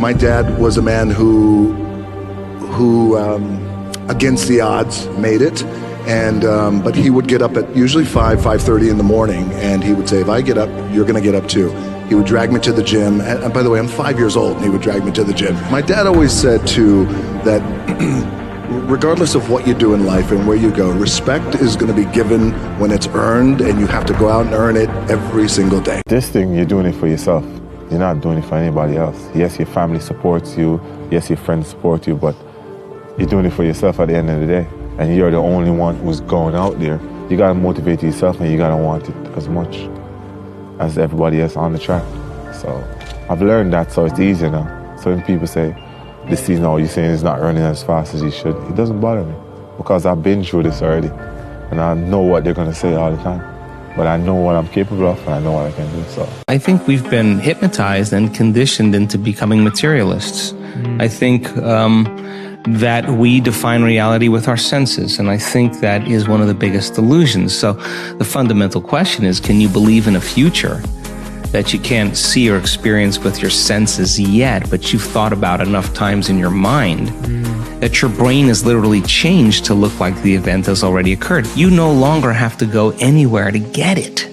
My dad was a man who against the odds made it, and but he would get up at usually 5:30 in the morning, and he would say, if I get up, you're going to get up too. He would drag me to the gym, and by the way, I'm 5 years old, and he would drag me to the gym. My dad always said too that regardless of what you do in life and where you go, respect is going to be given when it's earned, and you have to go out and earn it every single day. This thing, you're doing it for yourself. You're not doing it for anybody else. Yes, your family supports you. Yes, your friends support you, but you're doing it for yourself at the end of the day. And you're the only one who's going out there. You gotta motivate yourself, and you gotta want it as much as everybody else on the track. So I've learned that, so it's easier now. So when people say, this season, all you're saying is not running as fast as you should, it doesn't bother me, because I've been through this already, and I know what they're gonna say all the time. But I know what I'm capable of, and I know what I can do. So I think we've been hypnotized and conditioned into becoming materialists. I think that we define reality with our senses, and I think that is one of the biggest illusions. So the fundamental question is, can you believe in a future that you can't see or experience with your senses yet, but you've thought about enough times in your mind that your brain is literally changed to look like the event has already occurred? You no longer have to go anywhere to get it.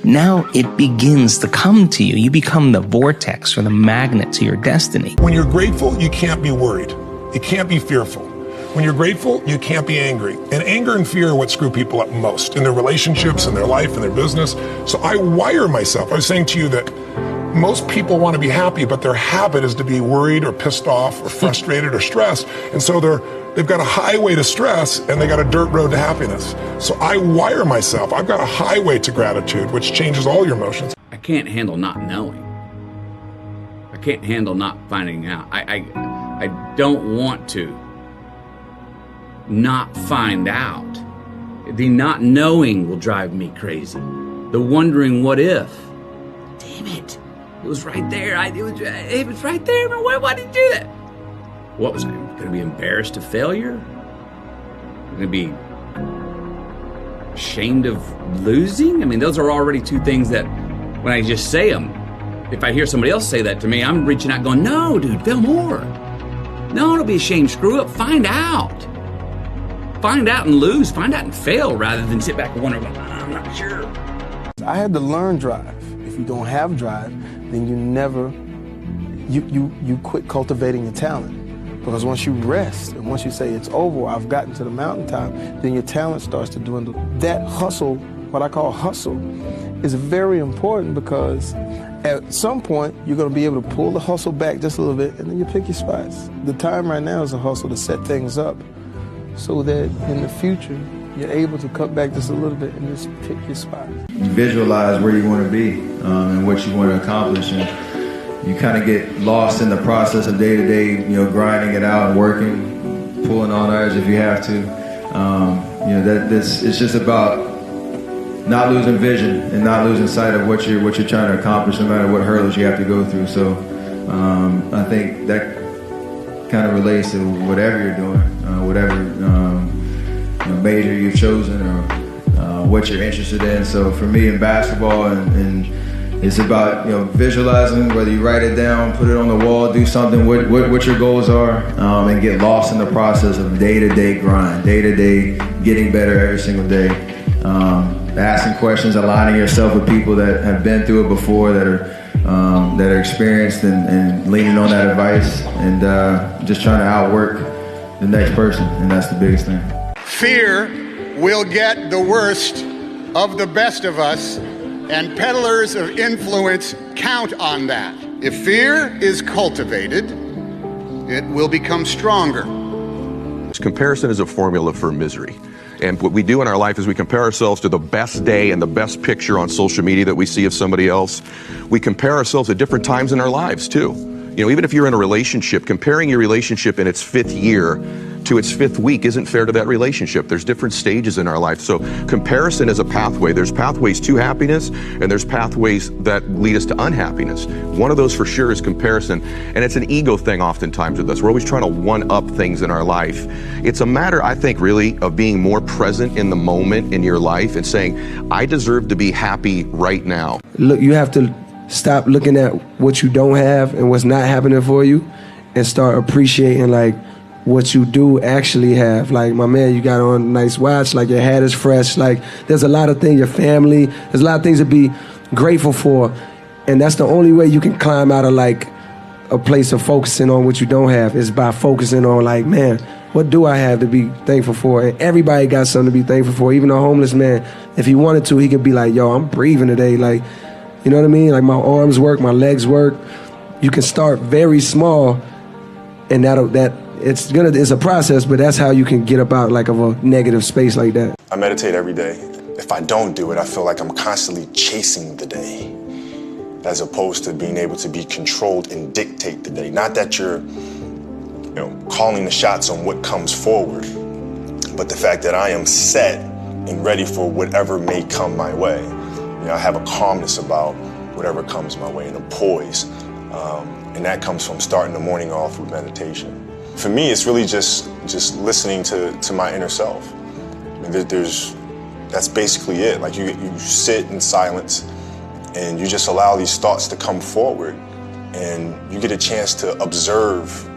Now it begins to come to you. You become the vortex or the magnet to your destiny. When you're grateful, you can't be worried. You can't be fearful. When you're grateful, you can't be angry. And anger and fear are what screw people up most in their relationships, in their life, in their business. So I wire myself. I was saying to you that most people want to be happy, but their habit is to be worried or pissed off or frustrated or stressed. And so they've got a highway to stress, and they got a dirt road to happiness. So I wire myself. I've got a highway to gratitude, which changes all your emotions. I can't handle not knowing. I can't handle not finding out. I don't want to not find out. The not knowing will drive me crazy. The wondering what if. Damn it. It was right there. It was right there. Why did you do that? What was I going to be embarrassed of failure? Going to be ashamed of losing? I mean, those are already two things that when I just say them, if I hear somebody else say that to me, I'm reaching out going, no, dude, fail more. No, don't be ashamed. Screw up. Find out. Find out and lose. Find out and fail rather than sit back and wonder, I'm not sure. I had to learn drive. If you don't have drive, then you quit cultivating your talent. Because once you rest and once you say it's over, I've gotten to the mountaintop, then your talent starts to dwindle. That hustle, what I call hustle, is very important, because at some point you're going to be able to pull the hustle back just a little bit, and then you pick your spots. The time right now is a hustle to set things up so that in the future you're able to cut back just a little bit and just pick your spot. You visualize where you want to be and what you want to accomplish, and you kind of get lost in the process of day-to-day, grinding it out and working, pulling on others if you have to. It's just about not losing vision and not losing sight of what you're trying to accomplish, no matter what hurdles you have to go through. So I think that kind of relates to whatever you're doing, whatever major you've chosen or what you're interested in. So for me in basketball, and it's about visualizing, whether you write it down, put it on the wall, do something, what your goals are, and get lost in the process of day-to-day grind, day-to-day getting better every single day. Asking questions, aligning yourself with people that have been through it before, that are experienced, and leaning on that advice, and just trying to outwork the next person, and that's the biggest thing. Fear will get the worst of the best of us, and peddlers of influence count on that. If fear is cultivated, it will become stronger. Comparison is a formula for misery. And what we do in our life is we compare ourselves to the best day and the best picture on social media that we see of somebody else. We compare ourselves at different times in our lives too. Even if you're in a relationship, comparing your relationship in its 5th year to its 5th week isn't fair to that relationship. There's different stages in our life. So comparison is a pathway. There's pathways to happiness, and there's pathways that lead us to unhappiness. One of those for sure is comparison, and it's an ego thing oftentimes with us. We're always trying to one-up things in our life. It's a matter, I think, really of being more present in the moment in your life and saying, I deserve to be happy right now. Look, you have to stop looking at what you don't have and what's not happening for you, and start appreciating like what you do actually have. Like, my man, you got on a nice watch, like your hat is fresh, like there's a lot of things, your family, there's a lot of things to be grateful for, and that's the only way you can climb out of like a place of focusing on what you don't have, is by focusing on like, man, what do I have to be thankful for? And everybody got something to be thankful for. Even a homeless man, if he wanted to, he could be like, yo, I'm breathing today, like, you know what I mean? Like, my arms work, my legs work. You can start very small, and it's a process, but that's how you can get up out like of a negative space like that. I meditate every day. If I don't do it, I feel like I'm constantly chasing the day, as opposed to being able to be controlled and dictate the day. Not that you're, calling the shots on what comes forward, but the fact that I am set and ready for whatever may come my way. I have a calmness about whatever comes my way, and a poise. And that comes from starting the morning off with meditation. For me, it's really just listening to my inner self. That's basically it. Like, you sit in silence and you just allow these thoughts to come forward, and you get a chance to observe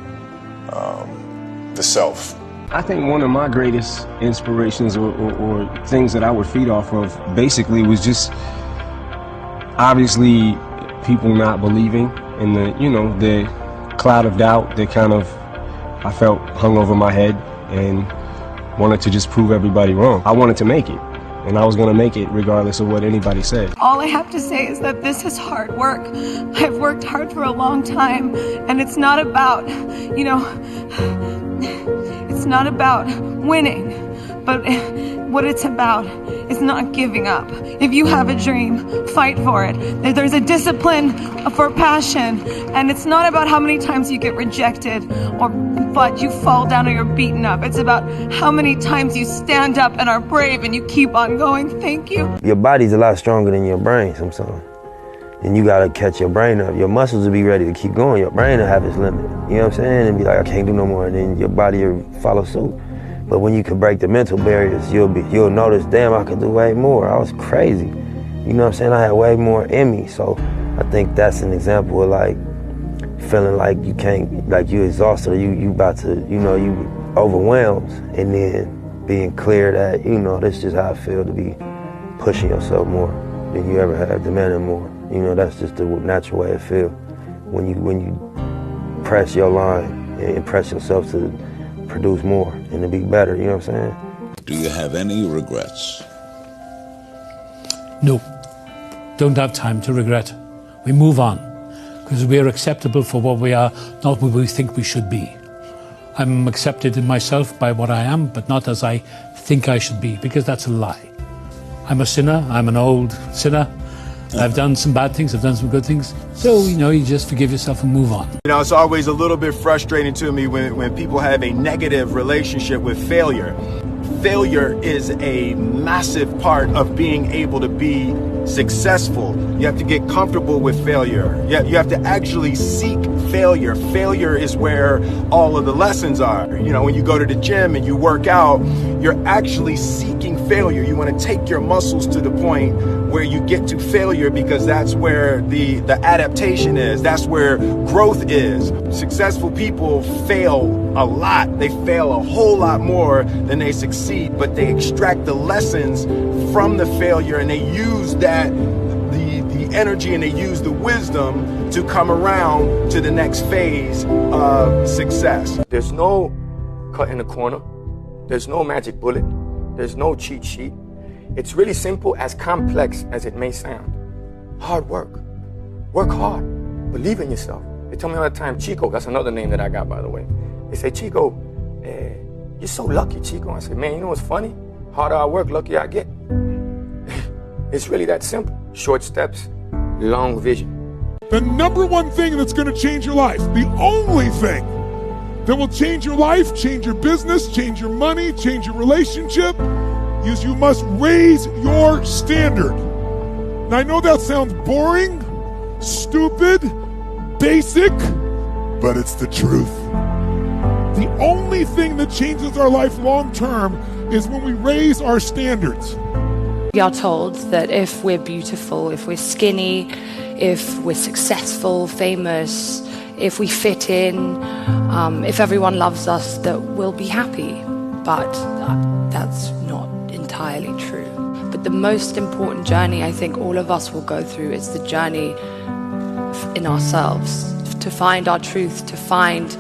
the self. I think one of my greatest inspirations or things that I would feed off of basically was just obviously people not believing in the cloud of doubt that kind of I felt hung over my head, and wanted to just prove everybody wrong. I wanted to make it, and I was going to make it regardless of what anybody said. All I have to say is that this is hard work. I've worked hard for a long time, and it's not about, it's not about winning, but what it's about is not giving up. If you have a dream, fight for it. There's a discipline for passion, and it's not about how many times you get rejected but you fall down or you're beaten up. It's about how many times you stand up and are brave and you keep on going. Thank you. Your body's a lot stronger than your brain sometimes. And you gotta catch your brain up. Your muscles will be ready to keep going. Your brain will have its limit. You know what I'm saying? And be like, I can't do no more. And then your body will follow suit. But when you can break the mental barriers, you'll notice, damn, I can do way more. I was crazy. You know what I'm saying? I had way more in me. So I think that's an example of like feeling like you can't, like you exhausted, or you about to, you overwhelmed, and then being clear that, this is just how I feel to be pushing yourself more than you ever have, demanding more. That's just the natural way it feels. When you press your line and press yourself to produce more and to be better, you know what I'm saying? Do you have any regrets? No, don't have time to regret. We move on, because we are acceptable for what we are, not what we think we should be. I'm accepted in myself by what I am, but not as I think I should be, because that's a lie. I'm a sinner, I'm an old sinner. I've done some bad things, I've done some good things. So, you just forgive yourself and move on. It's always a little bit frustrating to me when people have a negative relationship with failure. Failure is a massive part of being able to be successful. You have to get comfortable with failure. You have to actually seek failure. Failure is where all of the lessons are. When you go to the gym and you work out, you're actually seeking failure. You want to take your muscles to the point where you get to failure, because that's where the adaptation is. That's where growth is. Successful people fail a lot. They fail a whole lot more than they succeed, but they extract the lessons from the failure, and they use that, the energy, and they use the wisdom to come around to the next phase of success. There's no cut in the corner. There's no magic bullet. There's no cheat sheet. It's really simple, as complex as it may sound. Hard work. Work hard. Believe in yourself. They tell me all the time, Chico, that's another name that I got, by the way. They say, Chico, you're so lucky, Chico. I say, man, you know what's funny? Harder I work, luckier I get. It's really that simple. Short steps, long vision. The number one thing that's going to change your life, the only thing that will change your life, change your business, change your money, change your relationship, is you must raise your standard. Now, I know that sounds boring, stupid, basic, but it's the truth. The only thing that changes our life long term is when we raise our standards. We are told that if we're beautiful, if we're skinny, if we're successful, famous, if we fit in, if everyone loves us, that we'll be happy. But that's not entirely true. But the most important journey I think all of us will go through is the journey in ourselves, to find our truth, to find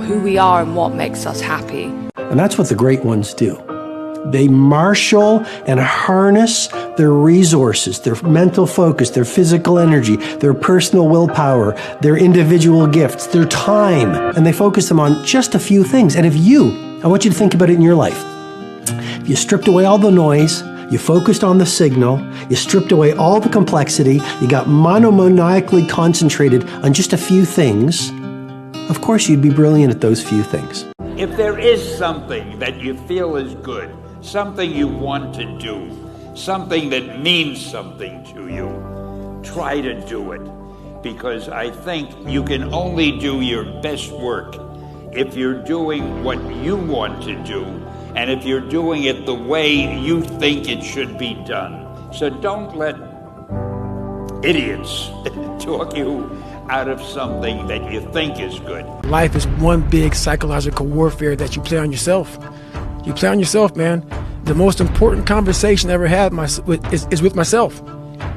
who we are and what makes us happy. And that's what the great ones do. They marshal and harness their resources, their mental focus, their physical energy, their personal willpower, their individual gifts, their time, and they focus them on just a few things. And I want you to think about it in your life. If you stripped away all the noise, you focused on the signal, you stripped away all the complexity, you got monomaniacally concentrated on just a few things, of course you'd be brilliant at those few things. If there is something that you feel is good, something you want to do, something that means something to you, try to do it. Because I think you can only do your best work if you're doing what you want to do, and if you're doing it the way you think it should be done. So don't let idiots talk you out of something that you think is good. Life is one big psychological warfare that you play on yourself. You play on yourself, man. The most important conversation I ever had is with myself.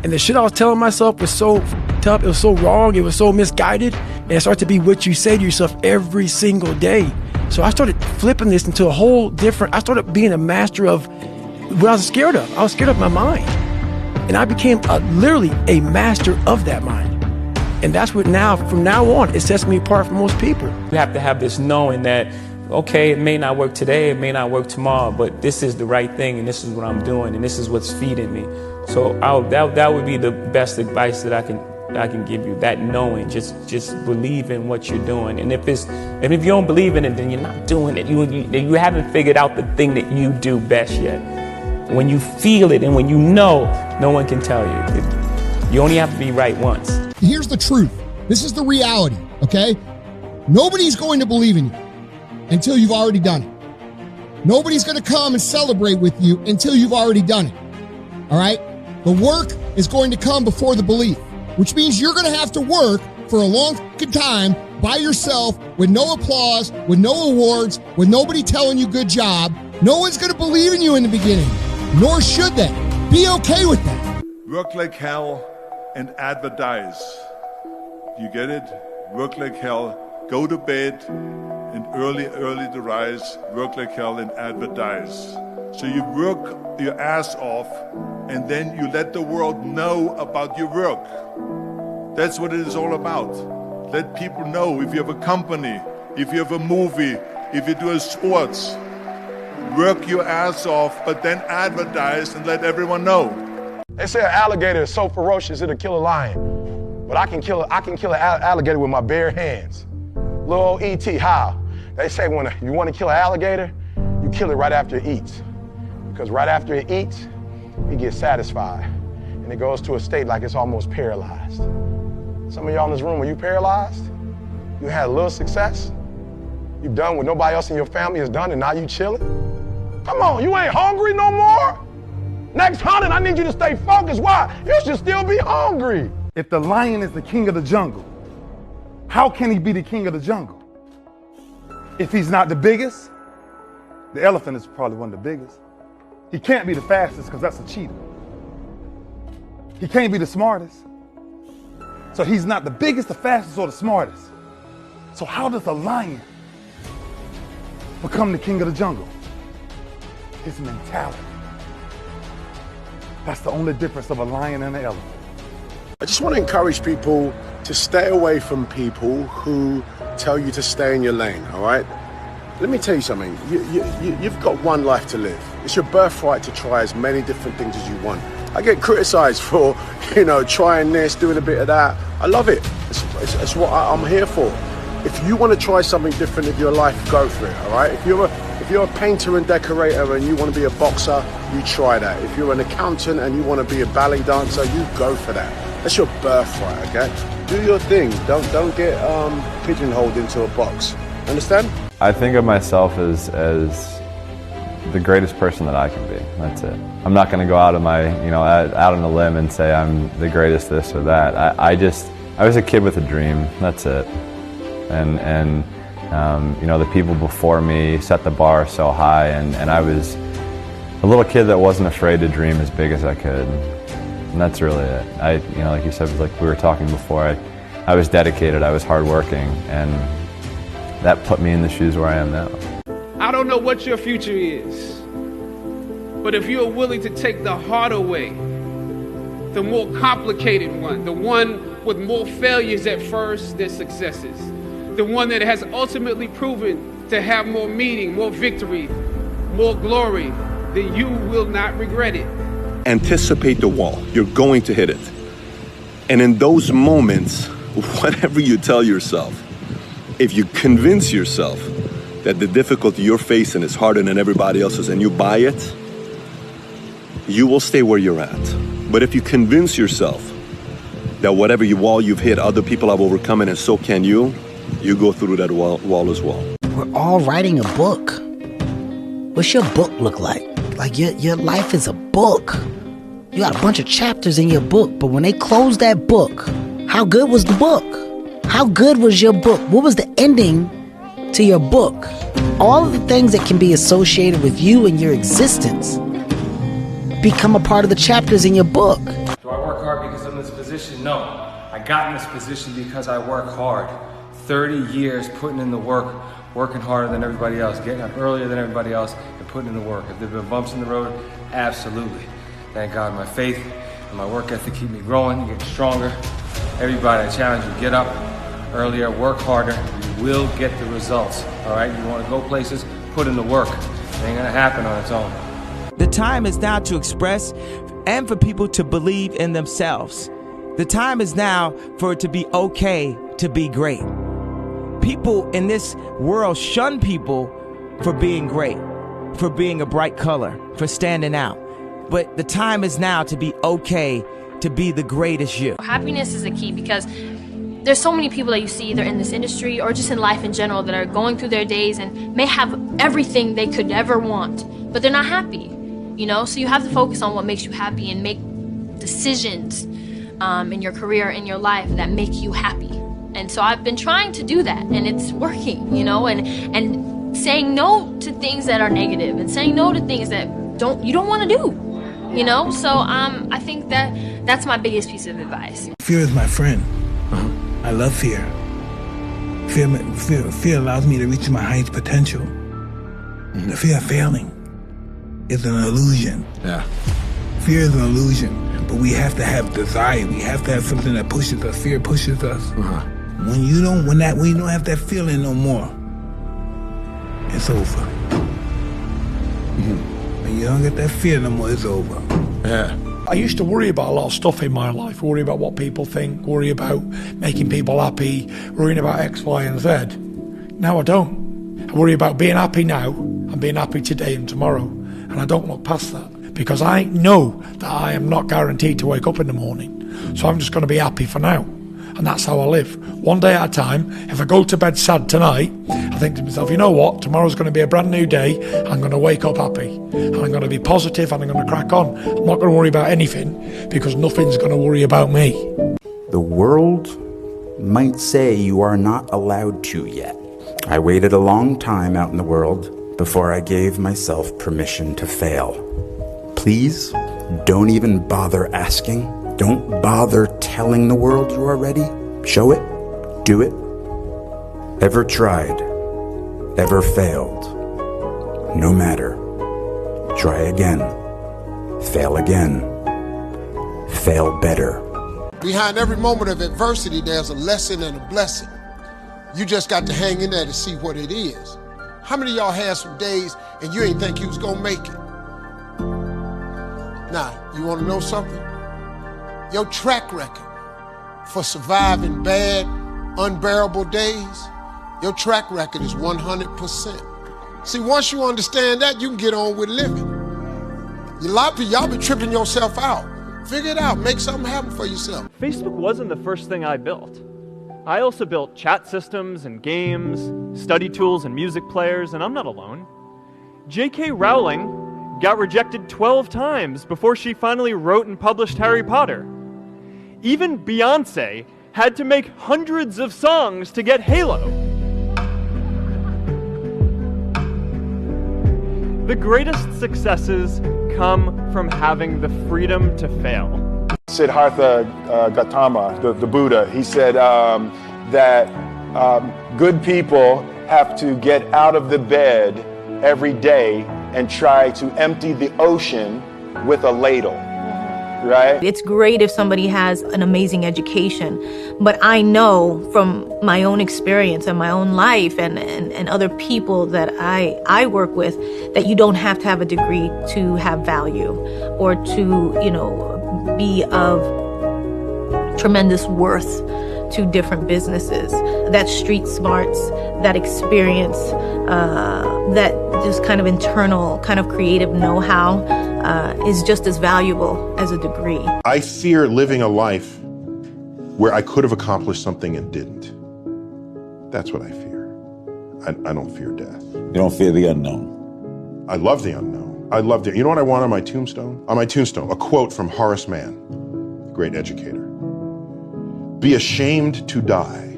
And the shit I was telling myself was so tough, it was so wrong, it was so misguided, and it started to be what you say to yourself every single day. So I started flipping this into a whole different, I started being a master of what I was scared of. I was scared of my mind. And I became literally a master of that mind. And that's what from now on, it sets me apart from most people. You have to have this knowing that, okay, it may not work today, it may not work tomorrow, but this is the right thing, and this is what I'm doing, and this is what's feeding me. So that would be the best advice that I can give you. That knowing, just believe in what you're doing, and if you don't believe in it, then you're not doing it. You haven't figured out the thing that you do best yet. When you feel it and when you know, no one can tell you. You only have to be right once. Here's the truth. This is the reality, okay? Nobody's going to believe in you until you've already done it. Nobody's going to come and celebrate with you until you've already done it, all right? The work is going to come before the belief, which means you're going to have to work for a long time by yourself with no applause, with no awards, with nobody telling you good job. No one's going to believe in you in the beginning, nor should they. Be okay with that. Work like hell and advertise. You get it? Work like hell, go to bed, and early to rise, work like hell and advertise. So you work your ass off, and then you let the world know about your work. That's what it is all about. Let people know if you have a company, if you have a movie, if you do sports. Work your ass off, but then advertise and let everyone know. They say an alligator is so ferocious it'll kill a lion, but I can kill an alligator with my bare hands. Little old E.T., how? They say when you want to kill an alligator, you kill it right after it eats. Because right after it eats, it gets satisfied, and it goes to a state like it's almost paralyzed. Some of y'all in this room, are you paralyzed? You had a little success? You've done what nobody else in your family has done, and now you chilling? Come on, you ain't hungry no more? Next hunting, I need you to stay focused. Why? You should still be hungry. If the lion is the king of the jungle, how can he be the king of the jungle? If he's not the biggest, the elephant is probably one of the biggest. He can't be the fastest because that's a cheetah. He can't be the smartest. So he's not the biggest, the fastest, or the smartest. So how does a lion become the king of the jungle? His mentality. That's the only difference of a lion and an elephant. I just want to encourage people to stay away from people who tell you to stay in your lane, all right? Let me tell you something. You've got one life to live. It's your birthright to try as many different things as you want. I get criticized for, trying this, doing a bit of that. I love it. It's what I'm here for. If you want to try something different in your life, go for it, all right? If you're a painter and decorator and you want to be a boxer, you try that. If you're an accountant and you want to be a ballet dancer, you go for that. That's your birthright, okay? Do your thing. Don't get pigeonholed into a box. Understand? I think of myself as the greatest person that I can be. That's it. I'm not going to go out on out on a limb and say I'm the greatest this or that. I was a kid with a dream. That's it. And the people before me set the bar so high, and I was a little kid that wasn't afraid to dream as big as I could. And that's really it. Like you said, like we were talking before, I was dedicated, I was hardworking, and that put me in the shoes where I am now. I don't know what your future is, but if you're willing to take the harder way, the more complicated one, the one with more failures at first than successes, the one that has ultimately proven to have more meaning, more victory, more glory, then you will not regret it. Anticipate the wall. You're going to hit it. And in those moments, whatever you tell yourself, if you convince yourself that the difficulty you're facing is harder than everybody else's and you buy it, you will stay where you're at. But if you convince yourself that whatever wall you've hit, other people have overcome it and so can you go through that wall as well. We're all writing a book. What's your book look like? Like your life is a book. You got a bunch of chapters in your book, but when they close that book, how good was the book? How good was your book? What was the ending to your book? All of the things that can be associated with you and your existence become a part of the chapters in your book. Do I work hard because I'm in this position? No. I got in this position because I work hard. 30 years putting in the work, working harder than everybody else, getting up earlier than everybody else, and putting in the work. Have there been bumps in the road? Absolutely. Thank God my faith and my work ethic keep me growing, getting stronger. Everybody, I challenge you, get up earlier, work harder, you will get the results, all right? You want to go places, put in the work. It ain't gonna happen on its own. The time is now to express and for people to believe in themselves. The time is now for it to be okay to be great. People in this world shun people for being great, for being a bright color, for standing out. But the time is now to be okay to be the greatest you. Happiness is the key because there's so many people that you see either in this industry or just in life in general that are going through their days and may have everything they could ever want, but they're not happy, So you have to focus on what makes you happy and make decisions in your career, in your life that make you happy. And so I've been trying to do that, and it's working, and saying no to things that are negative and saying no to things that you don't want to do, So I think that's my biggest piece of advice. Fear is my friend. I love fear. Fear allows me to reach my highest potential. The fear of failing is an illusion. Yeah. Fear is an illusion, but we have to have desire. We have to have something that pushes us. Fear pushes us. When you don't have that feeling no more, it's over. When you don't get that fear no more, it's over. Yeah. I used to worry about a lot of stuff in my life, worry about what people think, worry about making people happy, worrying about X, Y, and Z. Now I don't. I worry about being happy now and being happy today and tomorrow, and I don't look past that because I know that I am not guaranteed to wake up in the morning, so I'm just going to be happy for now, and that's how I live. One day at a time. If I go to bed sad tonight, I think to myself, you know what, tomorrow's going to be a brand new day. I'm going to wake up happy, and I'm going to be positive, and I'm going to crack on. I'm not going to worry about anything because nothing's going to worry about me. The world might say you are not allowed to yet. I waited a long time out in the world before I gave myself permission to fail. Please, don't even bother asking. Don't bother telling the world you are ready. Show it. Do it. Ever tried? Ever failed? No matter. Try again. Fail again. Fail better. Behind every moment of adversity, there's a lesson and a blessing. You just got to hang in there to see what it is. How many of y'all had some days and you ain't think you was gonna make it? Now, you wanna know something? Your track record for surviving bad, unbearable days, your track record is 100%. See, once you understand that, you can get on with living. A lot of people, y'all be tripping yourself out. Figure it out, make something happen for yourself. Facebook wasn't the first thing I built. I also built chat systems and games, study tools and music players, and I'm not alone. J.K. Rowling got rejected 12 times before she finally wrote and published Harry Potter. Even Beyoncé had to make hundreds of songs to get Halo. The greatest successes come from having the freedom to fail. Siddhartha Gautama, the Buddha, he said that good people have to get out of the bed every day and try to empty the ocean with a ladle, right? It's great if somebody has an amazing education, but I know from my own experience and my own life and other people that I work with that you don't have to have a degree to have value or to, be of tremendous worth to different businesses. That street smarts, that experience, that just kind of internal, kind of creative know-how is just as valuable as a degree. I fear living a life where I could have accomplished something and didn't. That's what I fear. I don't fear death. You don't fear the unknown? I love the unknown. I love the, you know what I want on my tombstone? On my tombstone, a quote from Horace Mann, great educator. Be ashamed to die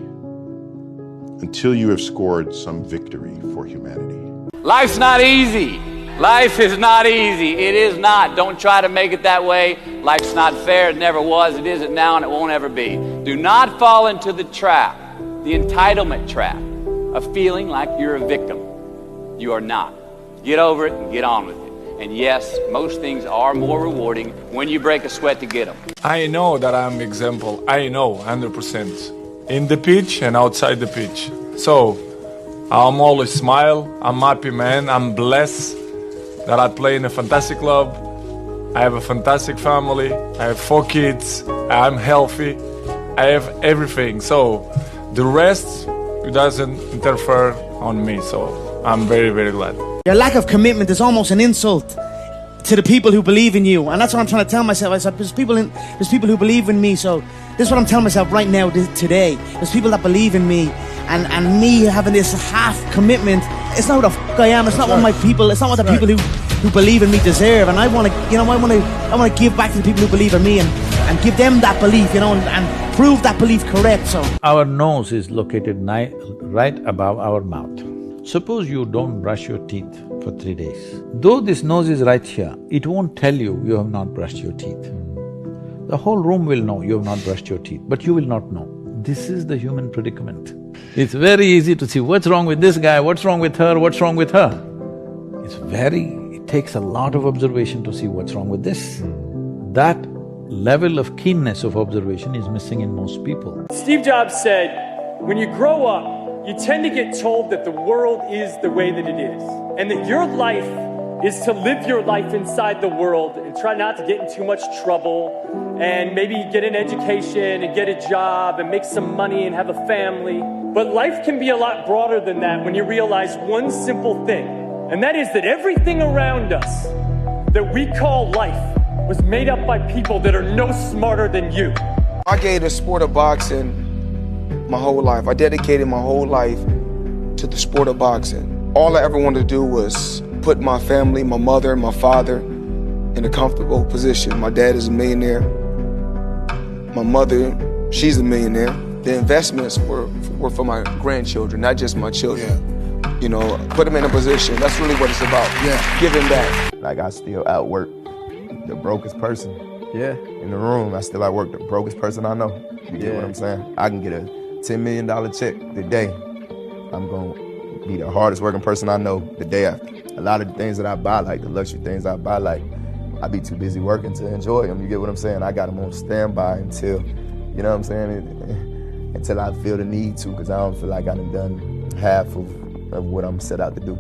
until you have scored some victory for humanity. Life's not easy. Life is not easy. It is not. Don't try to make it that way. Life's not fair. It never was. It isn't now, and it won't ever be. Do not fall into the trap, the entitlement trap, of feeling like you're a victim. You are not. Get over it and get on with it. And yes, most things are more rewarding when you break a sweat to get them. I know that I'm example. I know 100%. In the pitch and outside the pitch. So, I'm always smile. I'm happy, man. I'm blessed that I play in a fantastic club. I have a fantastic family. I have 4 kids. I'm healthy. I have everything. So, the rest doesn't interfere on me. So, I'm very, very glad. Your lack of commitment is almost an insult to the people who believe in you. And that's what I'm trying to tell myself. I said, there's people who believe in me. So this is what I'm telling myself right now, today. There's people that believe in me. And me having this half commitment, it's not what the f*** I am. It's not what my people, it's not what the people who believe in me deserve. And I want to give back to the people who believe in me and give them that belief, and prove that belief correct. So our nose is located right above our mouth. Suppose you don't brush your teeth for 3 days. Though this nose is right here, it won't tell you you have not brushed your teeth. The whole room will know you have not brushed your teeth, but you will not know. This is the human predicament. It's very easy to see what's wrong with this guy, what's wrong with her, what's wrong with her. It takes a lot of observation to see what's wrong with this. That level of keenness of observation is missing in most people. Steve Jobs said, when you grow up, you tend to get told that the world is the way that it is, and that your life is to live your life inside the world and try not to get in too much trouble and maybe get an education and get a job and make some money and have a family. But life can be a lot broader than that when you realize one simple thing, and that is that everything around us that we call life was made up by people that are no smarter than you. I gave the sport of boxing my whole life. I dedicated my whole life to the sport of boxing. All I ever wanted to do was put my family, my mother, my father in a comfortable position. My dad is a millionaire. My mother, she's a millionaire. The investments were for my grandchildren, not just my children. Yeah. Put them in a position. That's really what it's about. Yeah. Giving back. Like I still outwork the brokest person in the room. I still outwork the brokest person I know. You get what I'm saying? I can get a $10 million check today. I'm gonna be the hardest working person I know the day after. A lot of the things that I buy, like the luxury things I buy, like I be too busy working to enjoy them. You get what I'm saying? I got them on standby until, you know what I'm saying? Until I feel the need to, because I don't feel like I've done half of what I'm set out to do.